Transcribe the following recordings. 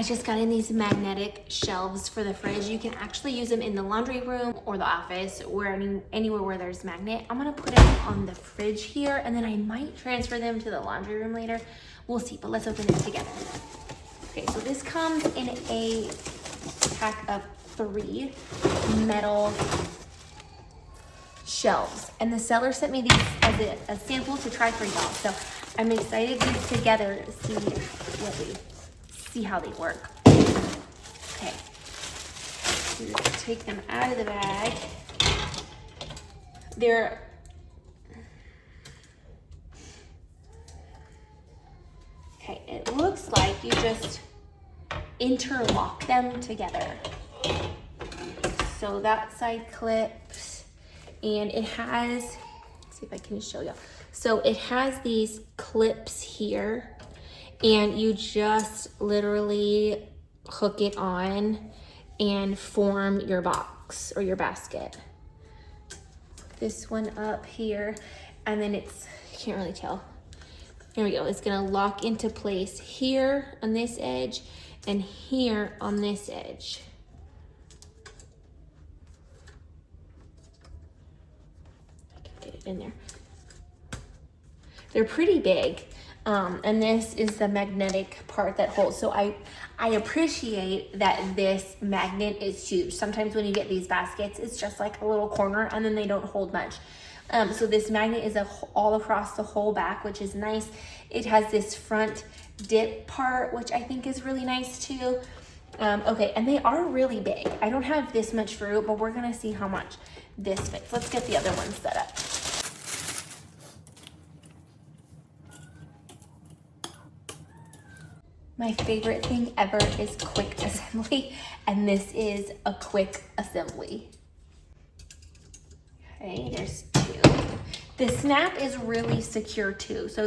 I just got in these magnetic shelves for the fridge. You can actually use them in the laundry room or the office or anywhere where there's magnet. I'm gonna put them on the fridge here, and then I might transfer them to the laundry room later. We'll see, but let's open it together. Okay, so this comes in a pack of 3 metal shelves, and the seller sent me these as a sample to try for y'all. So I'm excited to use together to see how they work. Okay, so just take them out of the bag. Okay, it looks like you just interlock them together. So that side clips, and it has, let's see if I can show you. So it has these clips here, and you just literally hook it on and form your box or your basket. This one up here, and then it's, I can't really tell. There we go. It's gonna lock into place here on this edge and here on this edge. I can get it in there. They're pretty big. And this is the magnetic part that holds. So I appreciate that this magnet is huge. Sometimes when you get these baskets, it's just like a little corner and then they don't hold much. So this magnet is all across the whole back, which is nice. It has this front dip part, which I think is really nice too. Okay, and they are really big. I don't have this much fruit, but we're gonna see how much this fits. Let's get the other one set up. My favorite thing ever is quick assembly, and this is a quick assembly. Okay, there's 2. The snap is really secure too, so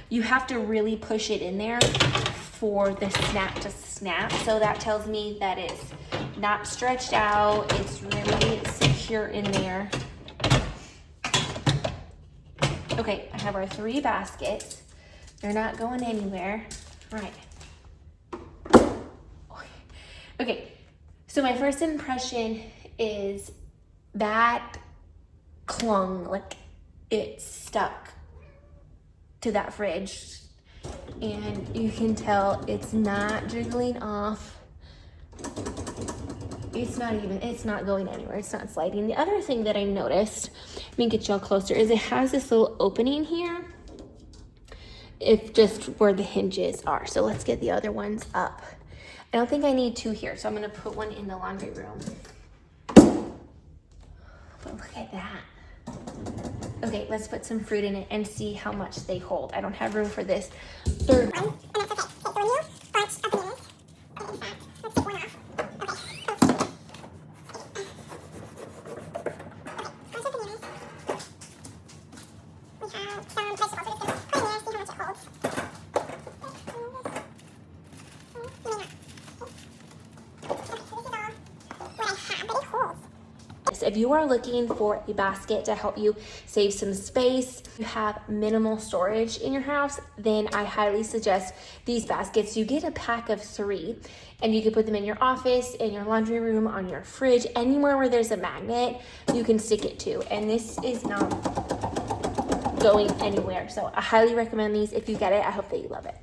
you have to really push it in there for the snap to snap. So that tells me that it's not stretched out, it's really secure in there. Okay, I have our 3 baskets. They're not going anywhere. Right. Okay, so my first impression is that clung, like it stuck to that fridge, and you can tell it's not jiggling off. It's not going anywhere. It's not sliding. The other thing that I noticed, let me get y'all closer, is it has this little opening here. If just where the hinges are. So let's get the other ones up. I don't think I need 2 here, so I'm gonna put one in the laundry room. But look at that. Okay, let's put some fruit in it and see how much they hold. I don't have room for this third one. If you are looking for a basket to help you save some space, you have minimal storage in your house, then I highly suggest these baskets. You get a pack of 3, and you can put them in your office, in your laundry room, on your fridge, anywhere where there's a magnet, you can stick it to. And this is not going anywhere. So I highly recommend these. If you get it, I hope that you love it.